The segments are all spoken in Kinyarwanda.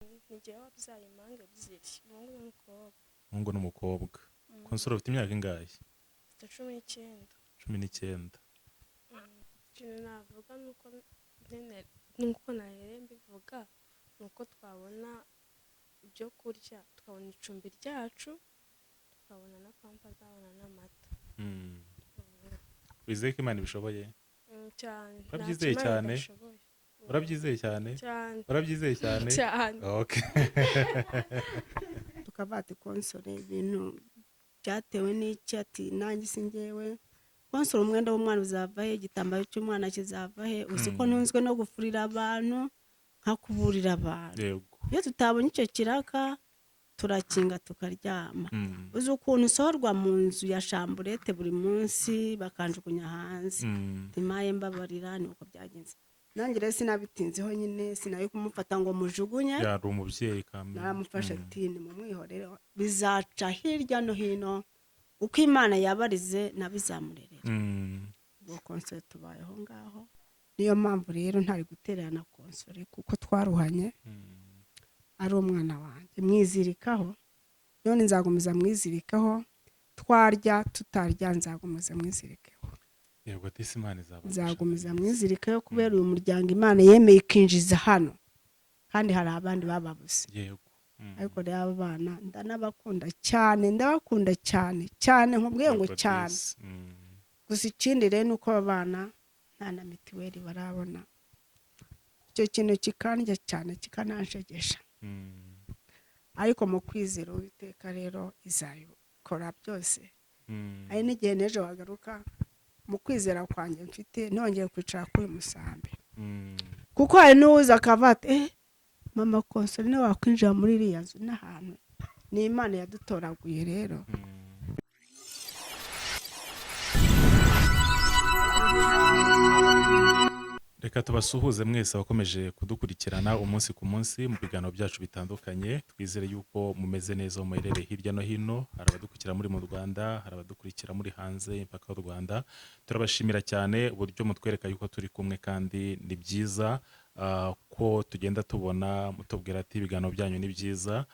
Nijye wabyaye impanga ebyiri umuhungu n'umukobwa. Umuhungu n'umukobwa. Konsoro ufite imyaka ingahe? Mfite 19. 19. Ikintu navuga nuko nahereye mbivuga nuko twabona ibyo kurya, tukabona icumbi ryacu, tukabona na pampa zabona n'amata. Wizeye ko Imana ibishoboye? Cyane. Urabyizeye cyane? Urabyizeye cyane? Urabyizeye cyane? Cyane. Okay. tukavati konsore ibintu byatewe n'iki ati nanjye singewe konsore umwenda w'umwana uzavahe, igitambaro cy'umwana kizavahe, uzi ko ntunzwe no gufurira abantu nkakuburira abantu. Yego. Iyo tutabonye icyo kiraka turakinga tukaryama. Uzi ukuntu usohorwa mu nzu ya shamburete buri munsi bakanjugunya hanze. Timaye mbabarira ni uko byagenze. Nanjye rero sinabitinzeho nyine sinaye kumufata ngo mujugunye. Yari umubyeyi kamwe. Naramufashe ati ni mu mwihorere bizaca hirya no hino uko Imana yabarize nabizamurerera. Ubwo konsore tubayeho ngaho. Niyo mpamvu rero ntari gutererana konsore kuko twaruhanye. Ari umwana wanjye mwizirikaho, none nzagumiza mwizirikaho, twarya tutarya nzagumiza mwizirikeho. Yego ati Imana izabafasha. Nzagumiza mwizirikeho kubera uyu muryango Imana yemeye ikinjiza hano kandi hari abandi bababuze. Yego. Ariko rero abo bana ndanabakunda cyane, ndabakunda cyane cyane nkubwiye ngo cyane. Gusa ikindi rero nuko abana nta na mitiweli barabona. Icyo kintu kikandya cyane kikananshegesha. Ariko mu kwizera Uwiteka rero izabikora byose. Ari n'igihe n'ejo wagaruka mu kwizera kwanjye mfite nongeye kwicara kuri musambi. Kuko hari n'uza akavate mama konsore niwe wakwinjira muri iriya nzu n'ahantu ni Imana yadutoraguye rero. Reka tubasuhuze mwese abakomeje kudukurikirana umunsi ku munsi mu biganiro byacu bitandukanye. Twizere yuko mumeze neza muherereye hirya no hino. Hari abadukurikira muri mu Rwanda, hari abadukurikira muri hanze y'imipaka y'u Rwanda. Turabashimira cyane uburyo mutwereka yuko turi kumwe kandi ni byiza ko tugenda tubona mutubwira ati ibiganiro byanyu ni byiza.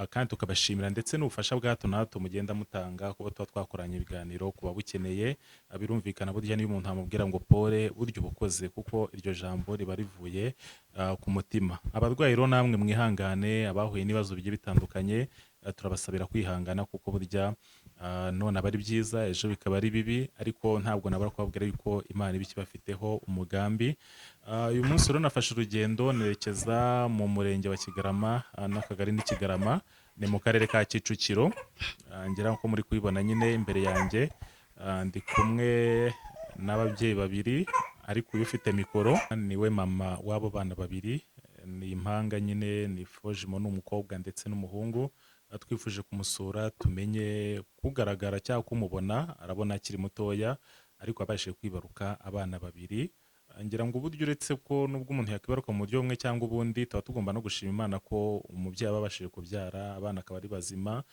Kandi tukabashimira ndetse n'ubufasha bwa hato na hato mugenda mutanga kuba tuba twakoranye ibiganiro kuba bukeneye. Birumvikana burya niyo umuntu amubwira ngo pole buryo ubukoze kuko iryo jambo riba rivuye ku mutima. Abarwayi rero namwe mwihangane, abahuye n'ibibazo bigiye bitandukanye turabasabira kwihangana kuko burya none aba ari byiza ejo bikaba ari bibi, ariko ntabwo nabara kubabwira yuko Imana iba ikibafiteho umugambi. Uyu munsi rero nafashe urugendo nerekeza mu murenge wa Kigarama n'akagari n'Ikigarama, ni mu karere ka Kicukiro. Ngira ko muri kubibona nyine imbere yanjye ndi kumwe n'ababyeyi babiri, ariko uyu ufite mikoro niwe mama w'abo bana babiri. Ni impanga nyine, ni Fojimo n'umukobwa ndetse n'umuhungu. Twifuje kumusura tumenye kugaragara cyangwa kumubona, arabona akiri mutoya ariko abashije kwibaruka abana babiri. Ngira ngo uburyo uretse ko nubwo umuntu yakwibaruka mu buryo bumwe cyangwa ubundi tuba tugomba no gushima Imana ko umubyeyi aba abashije kubyara abana akaba ari bazima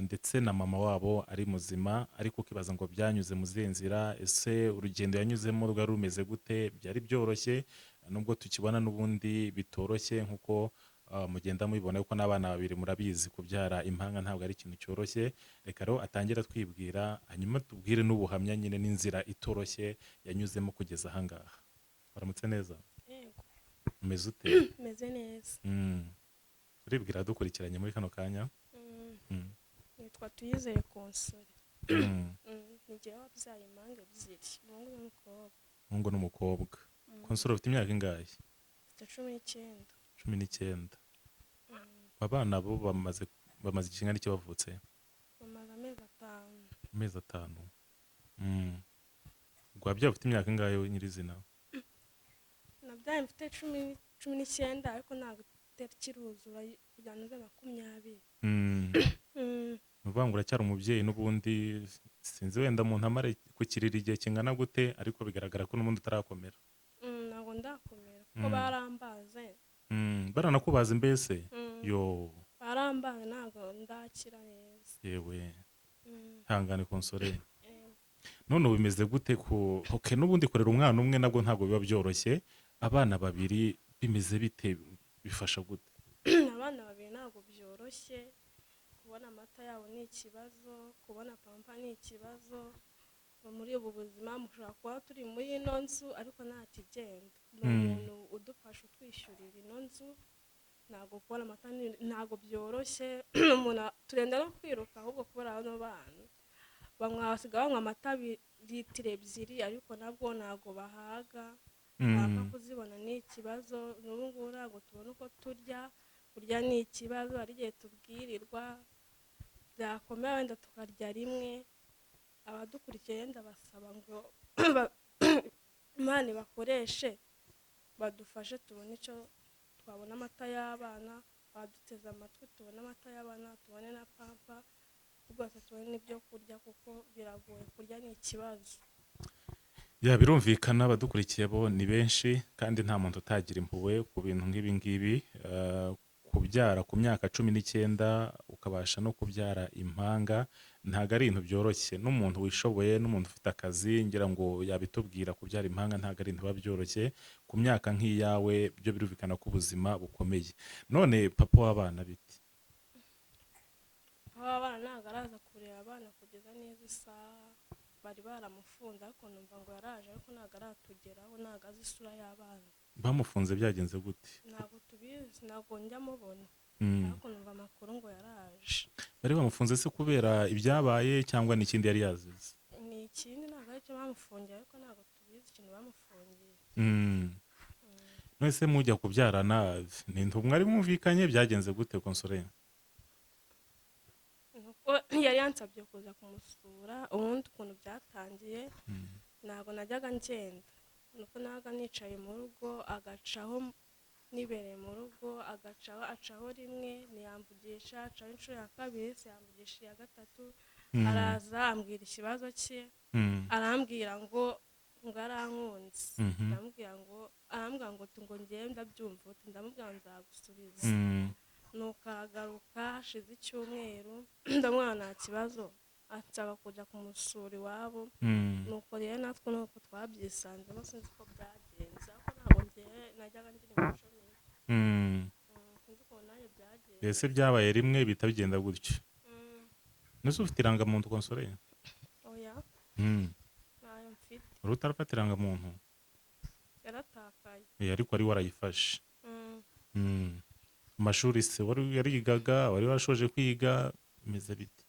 ndetse na mama wabo ari muzima. Ariko ukibaza ngo byanyuze mu zihe nzira, ese urugendo yanyuzemo rwari rumeze gute? Byari byoroshye nubwo tukibona n'ubundi bitoroshye nkuko mugenda mubibona yuko n'abana babiri murabizi kubyara impanga ntabwo ari ikintu cyoroshye. Reka rero atangira twibwira hanyuma tubwire n'ubuhamya nyine n'inzira itoroshye yanyuzemo kugeza ahangaha. Baramutse neza? Yego. Umeze ute? Meze neza. Uribwira dukurikiranye muri kano kanya? Nitwa Tuyizeye Konsore. Nijye wabyaye impanga ebyiri umuhungu n'umukobwa. Umuhungu n'umukobwa. Konsore ufite imyaka ingahe? Mfite 19. 19. Abana bo bamaze ikingana iki bavutse? Bamaze amezi 5. Amezi 5. Wabyaye ufite imyaka ingahe nyirizina? Nabyaye mfite 19 ariko ntabwo kiruzura kujyana na 20. Nuvuga uracyari umubyeyi n'ubundi sinzi wenda umuntu amara kukirira igihe kingana gute, ariko bigaragara ko n'ubundi utarakomera. Ntabwo ndakomera kuko barambaze. Baranakubaza mbese? Yo. Barambaze ntabwo ndakira neza. Yewe. Hangane Konsore. None bimeze gute n'ubundi korera umwana umwe nabwo ntabwo biba byoroshye. Abana babiri bimeze bite, bifasha gute? abana babiri ntabwo byoroshye, kubona amata yabo ni ikibazo, kubona pampa ni ikibazo. Muri ubu buzima mushobora kuba turi muri ino nzu ariko nta kigenda, ni umuntu udufasha utwishyurira ino nzu. Ntabwo kubona amata ntabwo byoroshye, umuntu turenda no kwiruka ahubwo kubera bano bana basigaye banywa amata litiro 2 ariko nabwo ntabwo bahaga, ntapfa kuzibona ni ikibazo. N'ubu ngubu ntabwo tubona uko kurya ni ikibazo, hari igihe tubwirirwa byakomeye wenda tukarya rimwe. Abadukurikiye yenda basaba ngo Imana bakoreshe badufashe tubone icyo twabona amata y'abana, abaduteze amatwi tubone amata y'abana, tubone na pampa, rwose tubone n'ibyo kurya kuko biragoye, kurya ni ikibazo. Birumvikana abadukurikiye bo ni benshi kandi nta muntu utagira impuhwe ku bintu nk'ibi ngibi. Kubyara ku myaka 19 ukabasha no kubyara impanga ntago ari ibintu byoroshye. N'umuntu wishoboye, n'umuntu ufite akazi, ngira ngo yabitubwira, kubyara impanga ntago ari ibintu byoroshye. Ku myaka nk'iyawe byo birumvikana ko ubuzima bukomeye. None papa w'abana biti? Papa w'abana ntabwo araza kureba abana kugeza neza isaha, bari baramufunze ariko numva ngo yaraje ariko ntabwo aratugeraho, ntabwo azi isura y'abana. Bamufunze byagenze gute? Ntabwo tubizi, ntabwo njya mubona, ariko numva amakuru ngo yaraje. Bari bamufunze se kubera ibyabaye cyangwa n'ikindi yari yazize? Ni ikindi, ntabwo aricyo bamufungiye ariko ntabwo tubizi ikintu bamufungiye. None se mujya kubyarana ni mwari mwumvikanye, byagenze gute Consolée? Nuko yari yansabye kuza kumusura, ubundi ukuntu byatangiye ntabwo najyaga ngenda, nuko nabaga nicaye mu rugo agacaho, nibereye mu rugo acaho rimwe ntiyamvugisha, acaho inshuro ya kabiri siyamvugisha iya gatatu. Araza ambwira ikibazo cye, arambwira ngo arankunze, arambwira ngo ngiye ndabyumva, ndamubwira nzagusubiza. Nuko aragaruka hashize icyumweru, ndamubwira nta kibazo, ansaba kujya kumusura iwabo. Nuko rero natwe nuko twabyisanzemo, sinzi uko byagenze ariko ntabwo najyaga ngira imico mibi. Sinzi ukuntu nanjye byagenze. Ese byabaye rimwe bihita bigenda gutyo? Nese ufite irangamuntu Consolée? Oya, ntayo mfite. Uri utarafata irangamuntu? Yaratakaye. Ariko wari warayifashe? Amashuri se yarigaga, wari warashoje kwiga, bimeze bite?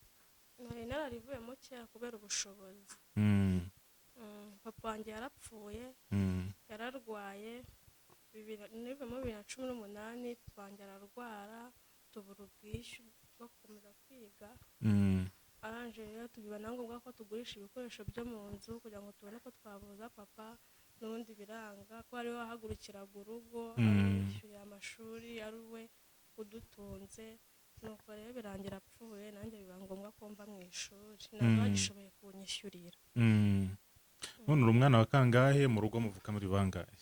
Nari nararivuyemo kera kubera ubushobozi. Papa wanjye yarapfuye, yararwaye, nivemo 2018 papa wanjye ararwara, tubura ubwishyu bwo gukomeza kwiga. Aranje rero tubibona ngombwa ko tugurisha ibikoresho byo mu nzu kugira ngo tubone ko twavuza papa, n'ubundi biranga ko ari we wahagurukiraga urugo, yishyuriye amashuri, ari we udutunze. Nuko rero birangira apfuye, nanjye biba ngombwa ko mva mu ishuri, ntabwo bagishoboye kunyishyurira. None uri umwana wa kangahe? Mu rugo muvuka muri bangahe?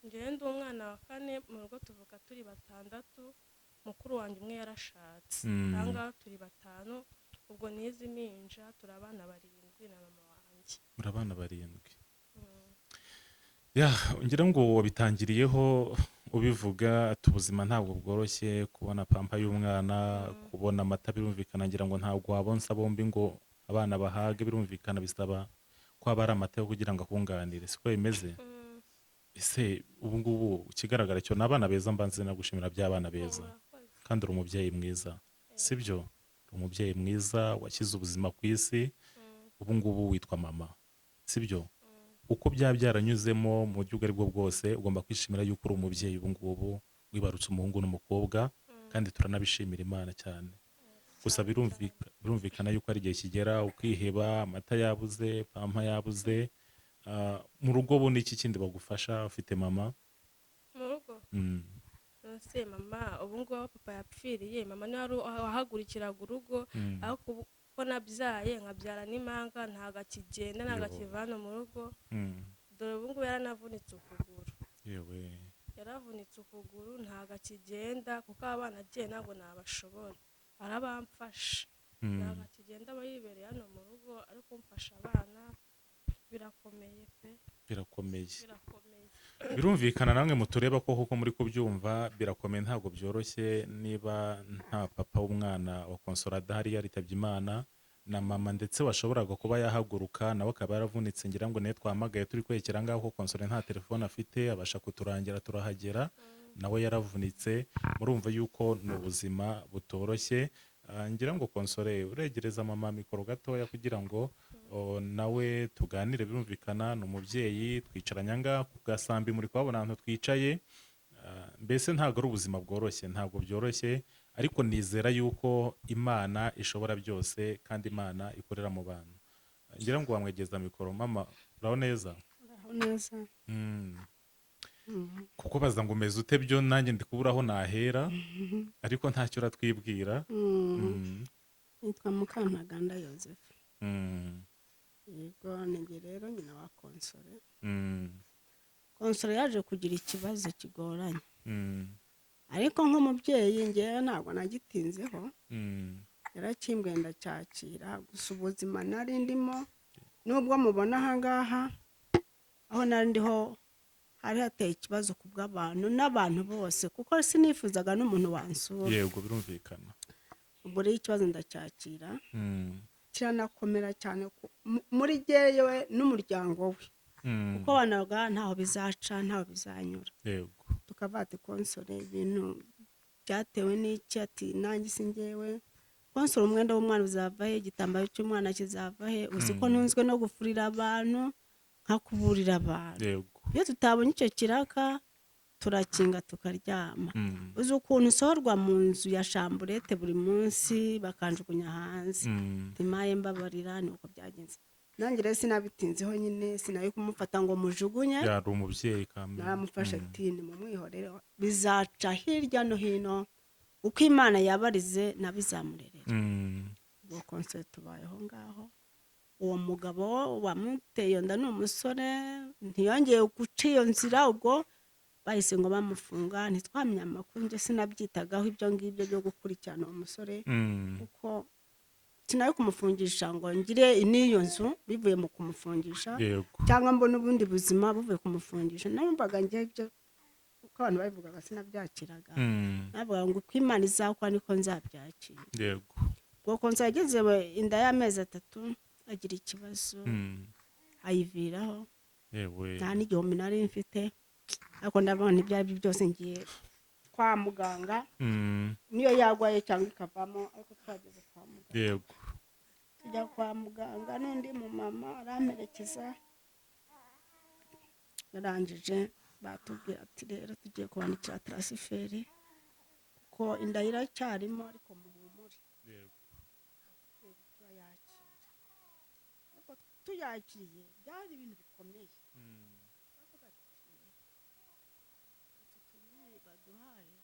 Njyewe ndi umwana wa 4, mu rugo tuvuka turi 6, mukuru wanjye umwe yarashatse, ahangaha turi 5, ubwo n'izi minja turi abana 7 na mama wanjye. Muri abana 7? Ngira ngo wabitangiriyeho ubivuga ati ubuzima ntabwo bworoshye, kubona pampa y'umwana, kubona amata birumvikana, ngira ngo ntabwo wabonsa bombi ngo abana bahage, birumvikana bisaba ko haba hari amata yo kugira ngo akunganire, siko bimeze? Ese ubu ngubu ikigaragara cyo ni abana beza, mbanze nagushimira by'abana beza, kandi uri umubyeyi mwiza, sibyo? Uri umubyeyi mwiza washyize ubuzima ku isi, ubu ngubu witwa mama, sibyo? Uko byaranyuzemo mu buryo ubwo ari bwo bwose, ugomba kwishimira yuko uri umubyeyi ubu ngubu wibarutse umuhungu n'umukobwa, kandi turanabishimira Imana cyane. Gusa birumvikana yuko ari igihe kigera ukiheba, amata yabuze, pampa yabuze. Mu rugo bo n'iki kindi bagufasha ufite mama? Mu rugo nose mama, ubu ngubu papa yapfiriye, mama niwe wahagurikiraga urugo, ariko ko nabyaye nkabyara n'impanga ntago akigenda, ntago akivana mu rugo. Dore ubu ngubu yaranavunitse ukuguru. Yewe, yaravunitse ukuguru ntago akigenda, kuko abana agiye ntabwo nabashobora, arabamfasha. Ntago akigenda, aba yibereye hano mu rugo ariko mfasha abana, birakomeye pe. birakomeye. birakomeye. Birumvikana namwe mutureba ko kuko muri kubyumva birakomeye, ntabwo byoroshye. Niba nta papa w'umwana wa Konsora adahari yaritabye Imana, na mama ndetse washoboraga kuba yahaguruka nawe akaba yaravunitse, ngira ngo niyo twamagaye turi kwekera ngaho ko Konsora nta telefone afite abasha kuturangira turahagera, nawe yaravunitse. Murumva yuko ni ubuzima butoroshye. Ngira ngo Konsore uregereza mama mikoro gatoya kugira ngo nawe tuganire. Birumvikana ni umubyeyi, twicaranye ngaha ku gasambi, muri kuhabona ahantu twicaye. Mbese ntabwo ari ubuzima bworoshye, ntabwo byoroshye, ariko nizera yuko Imana ishobora byose kandi Imana ikorera mu bantu. Ngira ngo wamwegeza mikoro. Mama uraho neza? uraho neza. Kuko baza ngo umeze ute, byo nanjye ndi kubura aho nahera, ariko ntacyo uratwibwira. nitwa Mukantaganda Yozefu. Yego ninjye rero nyina wa Konsore. Konsore yaje kugira ikibazo kigoranye, ariko nk'umubyeyi ngewe ntabwo nagitinzeho, yarakimbwiye ndacyakira. Gusa ubuzima nari ndimo, nubwo mubona aha ngaha aho nari ndiho hari hateye ikibazo ku bw'abantu n'abantu bose, kuko sinifuzaga n'umuntu wansura. Yego birumvikana. Ubwo rero ikibazo ndacyakira, kiranakomera cyane muri jyewe n'umuryango we, kuko banaga ntaho bizaca ntaho bizanyura. Yego. Tukavuga ati Konsore ibintu byatewe n'iki? Ati nanjye si njyewe. Konsore umwenda w'umwana uzava he? Igitambaro cy'umwana kizava he? Uzi ko ntunzwe no gufurira abantu nkakuburira abantu. Yego. Iyo tutabonye icyo kiraka turakinga tukaryama. Uzi ukuntu usohorwa mu nzu ya shamburete buri munsi bakanjugunya hanze. Timaye mbabarira ni uko byagenze. Nanjye rero sinabitinzeho nyine, sinayo kumufata ngo mujugunye. Yari umubyeyi kamwe. Naramufashe ati ni mu mwihorere, bizaca hirya no hino, uko Imana yabarize nabizamurerera. Ubwo Konsore tubayeho ngaho. Uwo mugabo wamuteye nda ni umusore, ntiyongeye guca iyo nzira. Ubwo bahise ngo bamufunga, ntitwamenye amakuru. Njye sinabyitagaho ibyo ngibyo byo gukurikirana uwo musore, kuko sinayo kumufungisha ngo ngire n'iyo nzu bivuye mu kumufungisha. Yego. Cyangwa mbona ubundi buzima buvuye kumufungisha. Nambaga njye ibyo uko abantu babivugaga sinabyakiraga. Navuga ngo uko Imana izakora niko nzabyakira. Yego. Ubwo Konsore yageze inda y'amezi 3 agira ikibazo, ayiviraho. Yewe. Nta n'igihumbi nari mfite, ariko ndabona ntibyari byose ngiye kwa muganga. Niyo yagwaye cyangwa ikavamo, ariko twageze kwa muganga. Yego. Tujya kwa muganga n'undi mu mama aramperekeza. Yarangije batubwira ati rero tugiye kubandikira transfert, kuko inda iracyarimo ariko muhumure. Yego. Tuyakiriye byari ibintu bikomeye. Bavuga ati baduhaye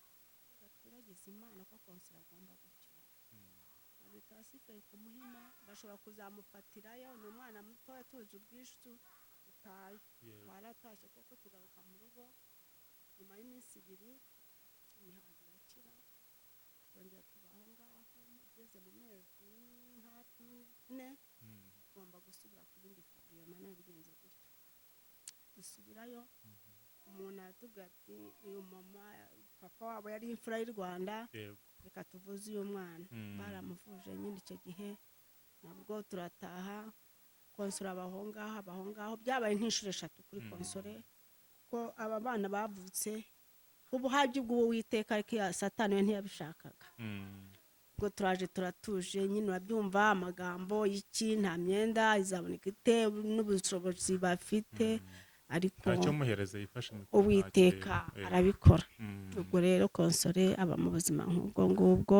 gatwiragiza Imana ko Konsore agomba gukira. Ari transfert ku Muhima, bashobora kuzamufatirayo. Ni umwana mutoya tuje ubwishu utaye. Twaratashye koko tugaruka mu rugo nyuma y'iminsi 2, imihango irakira. Twongera tubaho ngaho, ugeze mu mezi hafi 4 tugomba gusubira ku bindi vuriro. Nanone bigenze gutyo dusubirayo. Umuntu aratubwira ati uyu mama papa wabo yari imfura y'u Rwanda, reka tuvuze uyu mwana. Baramuvuje nyine icyo gihe, nabwo turataha. Konsore abaho ngaho byabaye nk'inshuro 3 kuri Konsore, kuko aba bana bavutse ubuhagi bw'Uwiteka, ariko Satani we ntiyabishakaga. Ubwo turaje turatuje nyine urabyumva amagambo y'iki, nta myenda izaboneka ite n'ubushobozi bafite, ariko ntacyo muhereze yifashe Uwiteka arabikora. Ubwo rero Konsore aba mu buzima nk'ubwo ngubwo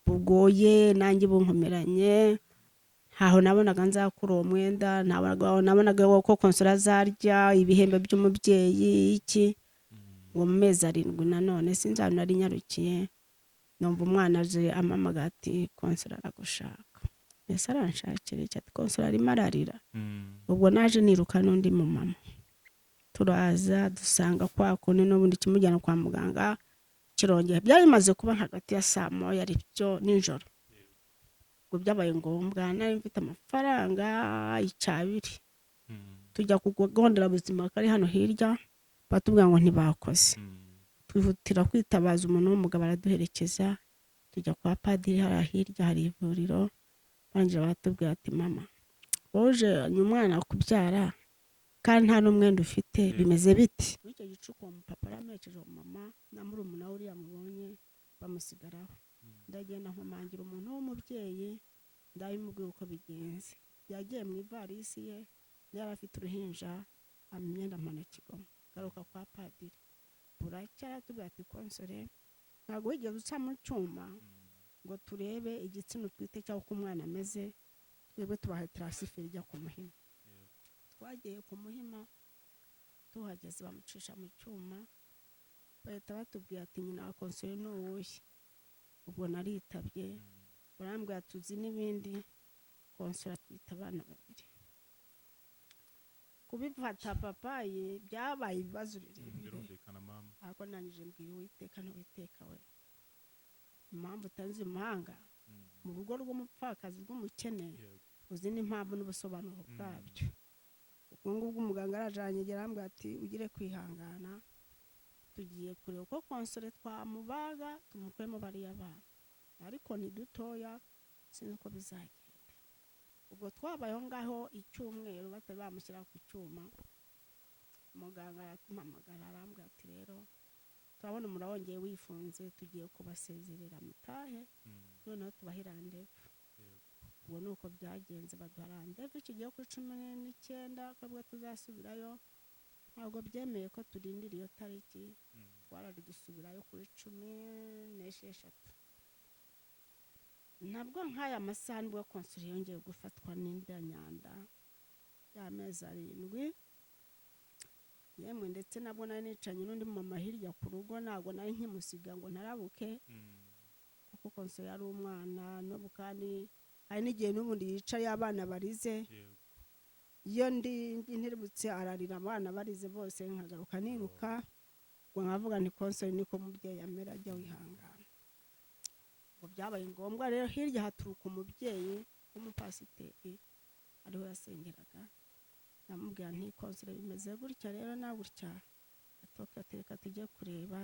bugoye, nanjye bunkomeranye. Ntaho nabonaga nzakura uwo mwenda, nabonaga ko Konsore azarya ibihembe by'umubyeyi iki. Uwo mu mezi 7 nanone sinzana nari nyarukiye, numva umwana aje amamaga ati Konsore aragushaka. Ese aranshakira iki? Ati Konsore arimo ararira. Ubwo naje niruka n'undi mu mama, turaza dusanga kwa kundi n'ubundi kimujyana kwa muganga kirongera. Byari bimaze kuba hagati ya saa moya ari byo nijoro. Ubwo byabaye ngombwa, nari mfite amafaranga 2 tujya ku kigo nderabuzima kari hano hirya batubwira ngo ntibakoze, twihutira kwitabaza umuntu w'umugabo araduherekeza tujya kwa padiri hariya hirya hari ivuriro, barangije baratubwira ati mama woje umwana kubyara kandi nta n'umwenda ufite bimeze biti. Muri icyo gicuku uwo mupapa aramerekeje uwo mama na murumuna we uriya mubonye bamusigaraho, ndagenda nkomangira umuntu w'umubyeyi ndabimubwira uko bigenze, yagiye mu ivarisi ye yari afite uruhinja imyenda mpana kigoma, garuka kwa padiri buracya aratubwira ati konsore ntabwo wigeze uca mu cyuma ngo turebe igitsina utwite cyangwa uko umwana ameze, twebwe tubaha transfert ijya ku Muhima. Twagiye ku Muhima tuhageze bamucisha mu cyuma bahita batubwira ati nyina wa konsore ni uwuhe, ubwo naritabye barambwira tuzi n'ibindi, konsore atwita abana 2. Kubifata papaye byabaye ibibazo birebire, ariko nangije mbwira Uwiteka n'Uwiteka we impamvu utanze umuhanga mu rugo rw'umupfakazi rw'umukene, uzi n'impamvu n'ubusobanuro bwabyo. Ubwo ngubwo umuganga arajanye arambwira ati ugire kwihangana, tugiye kureba uko konsore twamubaga tumukuremo bariya bana, ariko ni dutoya sinzi uko bizagenda. Ubwo twabayeho ngaho icyumweru batari bamushyira ku cyuma, muganga arampamagara arambwira ati rero turabona umurawongeye wifunze tugiye kubasezerera mutahe noneho tubahe randevu. Ubwo nuko byagenze baduha randevu kigiye kuri 19 kabwo tuzasubirayo, ntabwo byemeye ko turindira iyo tariki, twarari dusubirayo kuri 16. Ntabwo nk'aya masaha nibwo konsole yongeye gufatwa n'inda nyanda y'amezi 7, yemwe ndetse nabwo nari nicanye n'undi mama hirya ku rugo, ntabwo nari nkimusiga ngo ntarabuke kuko konsole yari umwana n'ubu kandi hari n'igihe n'ubundi yicaye abana barize, iyo ntiributse ararira abana barize bose nkagaruka niruka, ngo nkavuga ni konsole niko mubyeyi amera ajya wihangana. Ubwo byabaye ngombwa rero hirya haturuka umubyeyi w'umupasiteri ariho yasengeraga, namubwira nti konsole bimeze gutya rero na gutya, atoka tereka tujye kureba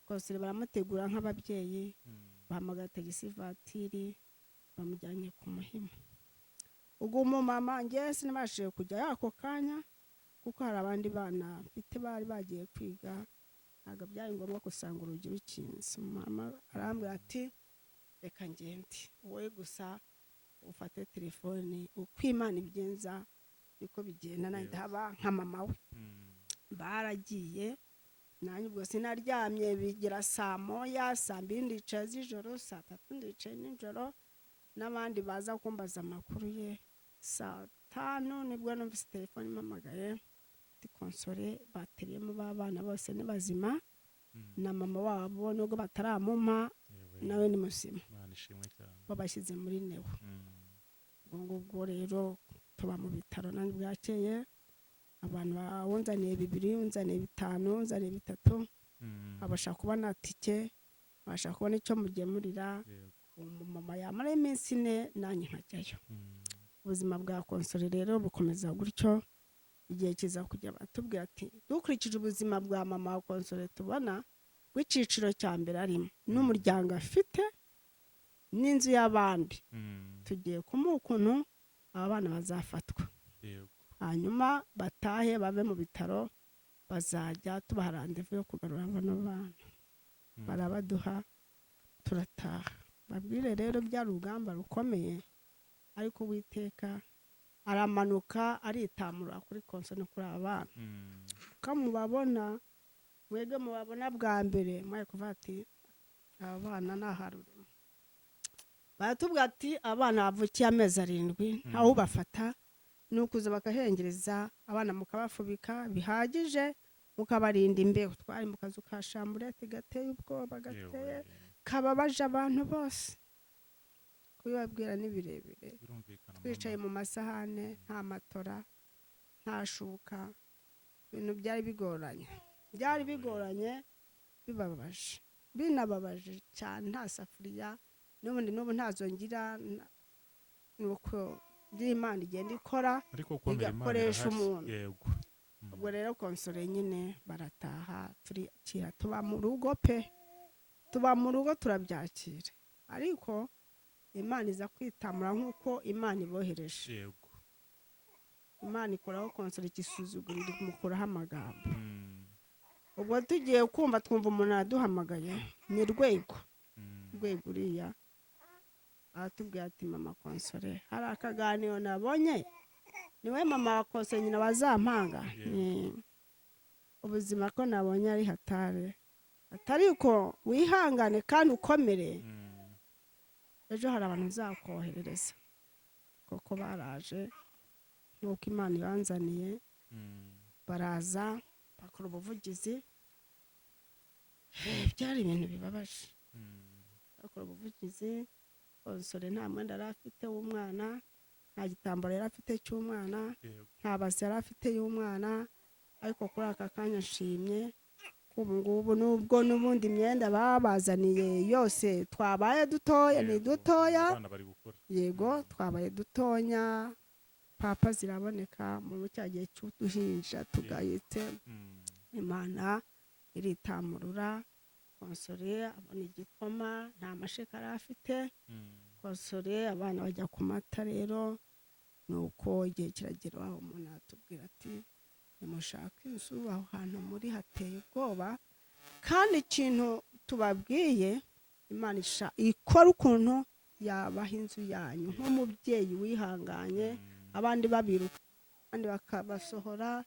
konsole. Baramutegura nk'ababyeyi, bahamagara tagisi vatiri bamujyanye ku Muhima. Ubwo umumama ngiye sinabashije kujya yako kanya kuko hari abandi bana mfite bari bagiye kwiga, ntabwo byari ngombwa gusanga urugi rukinze. Mama arambwira ati reka ngende wowe gusa ufate telefone, uko Imana ibigenza niko bigenda, nanjye haba nka mama we. Baragiye nanjye ubwo sinaryamye, bigera saa 1 saa 2 ndicaye z'ijoro, saa 3 ndicaye nijoro, n'abandi baza kumbaza amakuru ye. Saa 5 nibwo numvise telefone impamagaye ati konsole bateriyemo babana bose ni bazima, na mama wabo nubwo bataramuma nawe ni muzima, babashyize muri newo. Ubwo rero tuba mu bitaro, nanjye bwakeye abantu bawunzaniye 2, unzaniye 5, unzaniye 3, abasha kubona tike, abasha kubona icyo mugemurira. Umumama yamara iminsi 4 nanjye nkajyayo. Ubuzima bwa konsole rero bukomeza gutyo, igihe kiza kujya batubwira ati dukurikije ubuzima bwa mama wa konsole tubona w'iciciro cya mbere arimo n'umuryango afite n'inzu y'abandi, tugiye kumuha ukuntu aba bana bazafatwa, hanyuma batahe babe mu bitaro, bazajya tubaha randevu yo kugarura bano bana. Barabaduha turataha. Babwire rero byari urugamba rukomeye, ariko Uwiteka aramanuka aritamura kuri konsole kuri abana. Kamubabona mwege mubabona bwa mbere mwaye kuvuga ati abana naharurimo. Baratubwira ati abana bavukiye amezi 7 ntaho ubafata, nukuza bakahengereza abana mukabafubika bihagije, mukabarinda imbeho. Twari mu kazu ka shamburete gateye ubwoba, gateye kababaje abantu bose, kubibabwira ni birebire. Twicaye mu masahane, nta matora, nta shuka, ibintu byari bigoranye, bibabaje, binababaje cyane. Nta safuriya n'ubundi n'ubu ntazongira, nuko by'Imana igenda ikora ariko komera Imana igakoresha irahari. umuntu. Yego. ubwo rero konsole nyine barataha turiyakira tuba mu rugo pe, tuba mu rugo turabyakira, ariko Imana iza kwitamura nk'uko Imana ibohereje. Yego. Imana ikoraho konsole igisuzugurira imukuraho amagambo. ubwo tugiye kumva twumva umuntu araduhamagaye ni Rwego. Rwego uriya aratubwira ati mama Konsole hari akaganiro nabonye niwe mama wa Konsole nyina bazampanga. Ubuzima ko nabonye ari hatari ko wihangane kandi ukomere, ejo hari abantu uzakoherereza. Koko baraje nk'uko Imana ibanzaniye, baraza bakora ubuvugizi. Byari ibintu bibabaje. Bakora ubuvugizi, Konsole nta mwenda yari afite w'umwana, nta gitambaro yari afite cy'umwana, nta base yari afite y'umwana, ariko kuri aka kanya nshimye ubu ngubu nubwo n'ubundi imyenda babazaniye yose twabaye dutoya, ni dutoya. Yego twabaye dutonya, papa ziraboneka mu cya gihe cy'uduhinja tugayitse. Imana iritamurura, Konsole abona igikoma, nta mashekara afite. Konsole abana bajya ku mata. Rero nuko igihe kiragera aho umuntu atubwira ati nimushaka inzu, aho hantu muri hateye ubwoba, kandi ikintu tubabwiye Imana ikora ukuntu yabaha inzu yanyu nk'umubyeyi wihanganye, abandi babiruka abandi bakabasohora.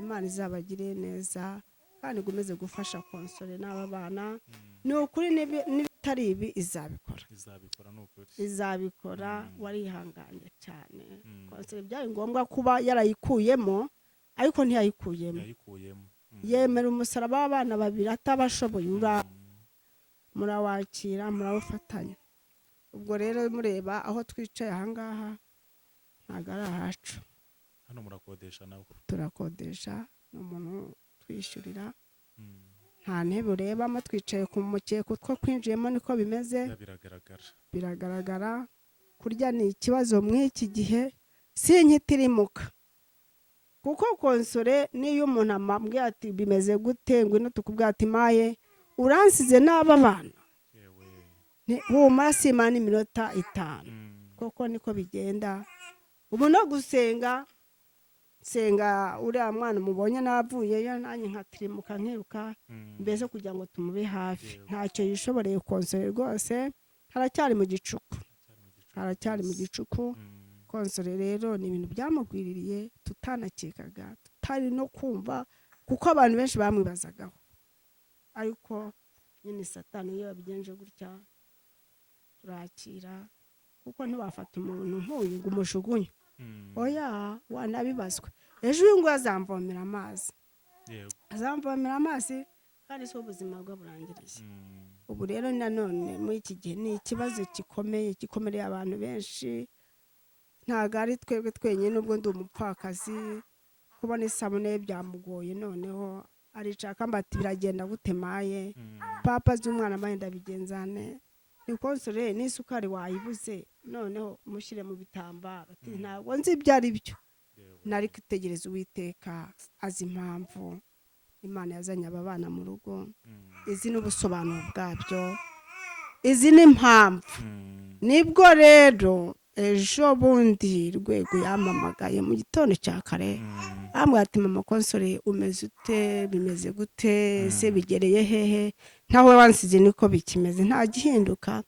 Imana izabagire neza kandi igomeze gufasha Konsole n'aba bana. Ni ukuri n'ibitari ibi izabikora, izabikora. Warihanganye cyane Konsole, byari ngombwa kuba yarayikuyemo ariko ntiyayikuyemo. Yemera umusaraba w'abana babiri atabashoboye, murawakira murawufatanya. ubwo rero mureba aho twicaye ahangaha ntabwo ari ahacu, hano murakodesha nawe? turakodesha, ni umuntu twishyurira. nta ntebe urebamo, twicaye ku mukeka utwo kwinjiyemo niko bimeze. Biragaragara. Kurya ni ikibazo mw'iki gihe, sinkitirimuka kuko Konsole niyo umuntu amambwiye ati bimeze gute, ngwino tukubwira ati maye uransize n'aba bana, humura simana iminota 5. Koko niko bigenda. Ubu no gusenga uriya mwana mubonye navuyeyo nanjye nkatirimuka nkiruka, mbese kugira ngo tumube hafi. Ntacyo yishoboreye Konsole rwose, haracyari mu gicuku. Konsole rero ni ibintu byamugwiririye tutanakekaga, tutari no kumva, kuko abantu benshi bamwibazagaho, ariko nyine Satani iyo yabigenje gutya turakira, kuko ntibafata umuntu nk'uyu ngo umushugunye. Oya, wanabibazwa. Ejo uyu ngo azamvomera amazi, kandi si ubuzima bwe burangiriye. Ubu rero nanone muri iki gihe ni ikibazo gikomereye abantu benshi. Ntabwo ari twebwe twenyine, nubwo ndi umupfakazi, kubona isabune byamugoye. Noneho aricaka mbati biragenda gutemaye, papa z'umwana maye ndabigenzane. Ni Konsole n'isukari wayibuze, noneho mushyire mu bitambaro. Ntabwo nzi ibyo ari byo, nari kwitegereza Uwiteka azi impamvu Imana yazanye aba bana mu rugo, izi n'ubusobanuro bwabyo, izi n'impamvu. Nibwo rero ejo bundi Rwego yamamagaye mu gitondo cya kare, ambwira ati mama Konsole umeze ute, bimeze gute, se bigereye hehe? Ntawe wansize niko bikimeze, nta gihinduka.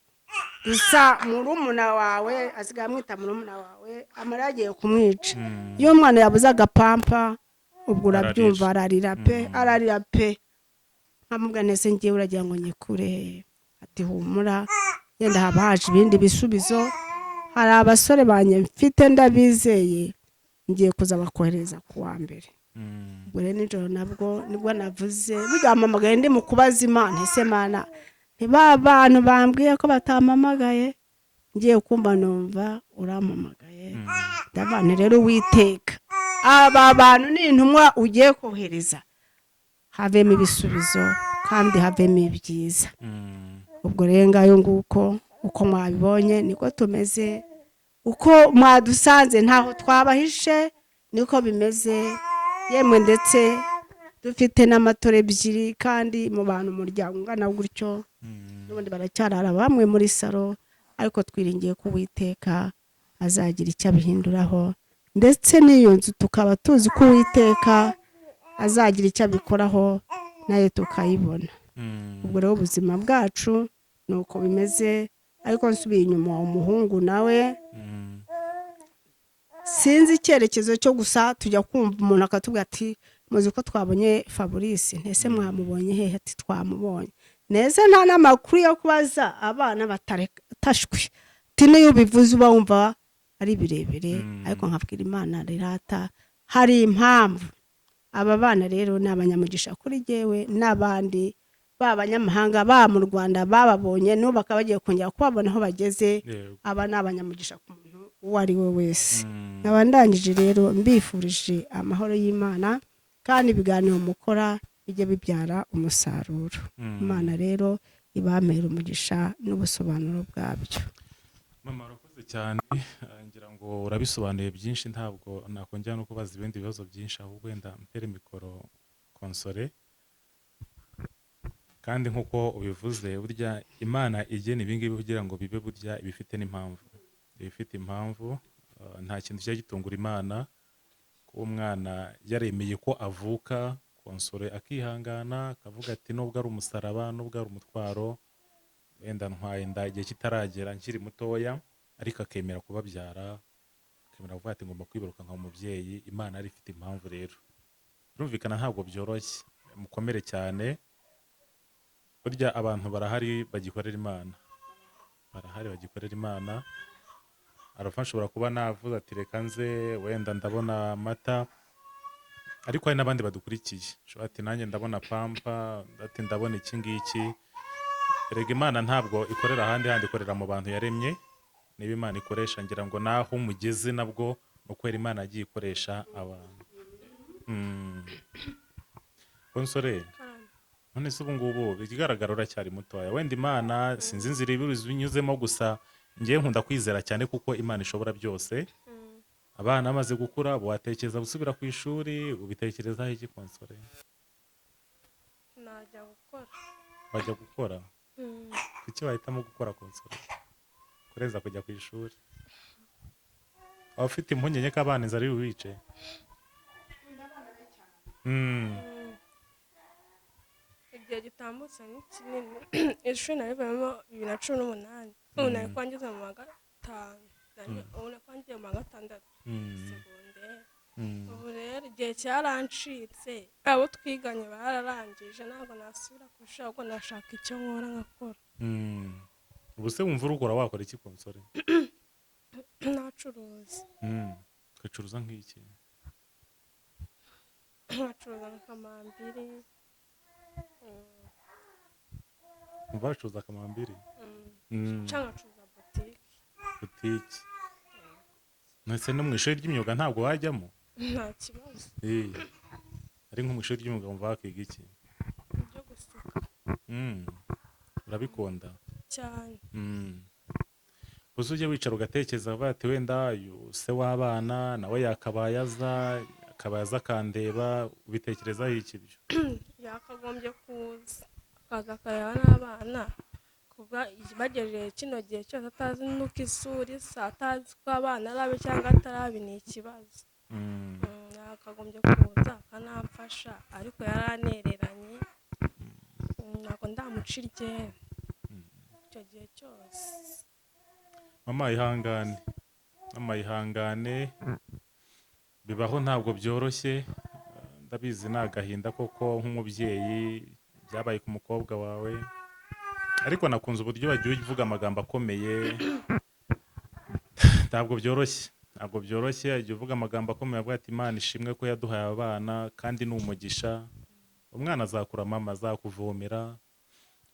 Gusa murumuna wawe asigaye amwita murumuna wawe, amara yagiye kumwica. Iyo umwana yabuze agapampa, ubwo urabyumva, ararira pe. Nkamubwira nese ngiye uragira ngo nyikure? Ati humura, yenda haba haje ibindi bisubizo. Hari abasore banye mfite ndabizeye, ngiye kuza bakohereza ku wa mbere. Ubwo rero nijoro nibwo navuze, bigamamagaye ndi mu kubaza Imana, ese Mana ntiba bantu bambwiye ko batamamagaye, ngiye kumva numva urampamagaye. Ndabana rero Uwiteka, aba bantu ni intumwa ugiye kohereza, havemo ibisubizo kandi havemo ibyiza. Ubwo rero ngayo nguko uko mwabibonye niko tumeze. uko mwadusanze ntaho twabahishe niko bimeze yemwe ndetse dufite n'amatora ebyiri kandi mu bantu umuryango ungana gutyo n'ubundi baracyarara bamwe muri salo ariko twiringiye ko Uwiteka azagira icyo abihinduraho ndetse n'iyo nzu tukaba tuzi ko Uwiteka azagira icyo abikoraho nayo tukayibona ubwo rero ubuzima bwacu ni uko bimeze ariko nsubiye inyuma umuhungu nawe sinzi icyerekezo cyo gusa tujya kumva umuntu akatubwira ati muzi ko twabonye Fabrice ntese mwamubonye hehe ati twamubonye neza nta n'amakuru yo kubaza abana batatashwe ati niyo ubivuze uba wumva ari birebire ariko nkabwira Imana rirata hari impamvu aba bana rero ni abanyamugisha kuri jyewe n'abandi b'abanyamahanga ba mu Rwanda bababonye n'ubu bakaba bagiye kongera kubabona aho bageze aba ni abanyamugisha ku muntu uwo ari we wese nkaba ndangije rero mbifurije amahoro y'Imana kandi ibiganiro mukora bijye bibyara umusaruro Imana rero ibampera umugisha n'ubusobanuro bwabyo. Mama urakoze cyane ngira ngo urabisobanuye byinshi ntabwo nakongera no kubaza ibindi bibazo byinshi ahubwo wenda mpere mikoro konsole kandi nk'uko ubivuze burya Imana igena ibingibi kugira ngo bibe burya ibifite n'impamvu ibifite impamvu nta kintu kijya gitungura Imana ko umwana yaremeye ko avuka konsole akihangana akavuga ati nubwo ari umusaraba nubwo ari umutwaro wenda ntwaye inda igihe kitaragera nkiri mutoya ariko akemera kubabyara akemera kuvuga ati ngomba kwibaruka nka umubyeyi Imana ari ifite impamvu rero birumvikana ntabwo byoroshye mukomere cyane burya abantu barahari bagikorera Imana arafa nshobora kuba navuze ati reka nze wenda ndabona amata ariko hari n'abandi badukurikiye nshobora ati nanjye ndabona pampa ati ndabona iki ngiki erega Imana ntabwo ikorera ahandi ikorera mu bantu yaremye niba Imana ikoresha ngira ngo naho umugezi nabwo ukwera Imana agiye ikoresha abantu konsole none se ubu ngubu ikigaragara uracyari mutoya wenda Imana sinzi inzira ibinyuzemo gusa ngiye nkunda kwizera cyane kuko Imana ishobora byose abana bamaze gukura watekereza gusubira ku ishuri ubitekerezaho iki konsole wajya gukora kuki wahitamo gukora konsole kureza kujya ku ishuri waba ufite impungenge ko abana inzara iri bubice igihe gitambutse ni kinini ishuri narivuyemo 2018 ubu nari kwangiza mu wa gatanu ubu nari kwangiye mu wa gatandatu segonderi ubu rero igihe cyarancitse abo twiganye bararangije ntabwo nasubira ku ishuri ahubwo nashaka icyo nkora nkakora ubu se wumva urukora wakora iki konsole nacuruza ugacuruza nk'iki nkacuruza akamambiri umva wacuruza akamambiri cyangwa nkacuruza butike ndetse no mu ishuri ry'imyuga ntabwo wajyamo nta kibazo ari nko mu ishuri ry'imyuga wumva wakiga iki ibyo gusuka urabikunda cyane gusa ujye wicara ugatekereza uvuga ati wenda se w'abana nawe yakabaye aza akandeba ubitekerezaho iki byo yakagombye kuza akaza akareba n'abana kuba bagejeje kino gihe cyose atazi nuko isuri atazi ko abana ari abe cyangwa atarabi ni ikibazo yakagombye kuza akanamfasha ariko yaranereranye ntabwo ndamuca iryera icyo gihe cyose mama ihangane bibaho ntabwo byoroshye ndabizi ni agahinda koko nk'umubyeyi byabaye ku mukobwa wawe ariko nakunze uburyo wagiye uvuga amagambo akomeye ntabwo byoroshye igihe uvuga amagambo akomeye avuga ati Imana ishimwe ko yaduhaye abana kandi ni umugisha umwana azakura mama azakuvomera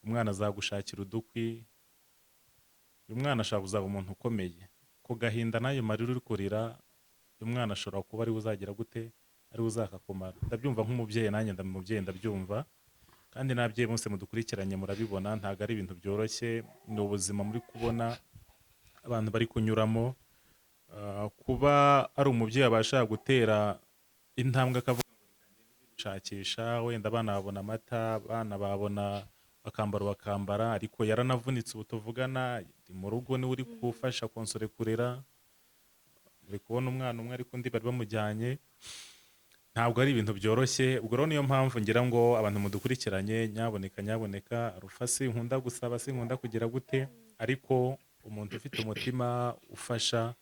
umwana azagushakira udukwi uyu mwana ashobora kuzaba umuntu ukomeye ku gahinda n'ayo marira uri kurira uyu mwana ashobora kuba ari we uzagira gute ari we uzakakumara ndabyumva nk'umubyeyi nanjye ndamubyeyi ndabyumva kandi n'ababyeyi bose mudukurikiranye murabibona ntabwo ari ibintu byoroshye ni ubuzima muri kubona abantu bari kunyuramo kuba ari umubyeyi abasha gutera intambwe akavuga gushakisha wenda abana babona amata, abana babona bakambara ariko yaranavunitse, ubu tuvugana ndi mu rugo niwe uri gufasha konsore kurera, uri kubona umwana umwe ariko undi bari bamujyanye, ntabwo ari ibintu byoroshye. Ubwo rero niyo mpamvu ngira ngo abantu mudukurikiranye, nyaboneka Alpha sinkunda gusaba, sinkunda kugira gute, ariko umuntu ufite umutima ufasha,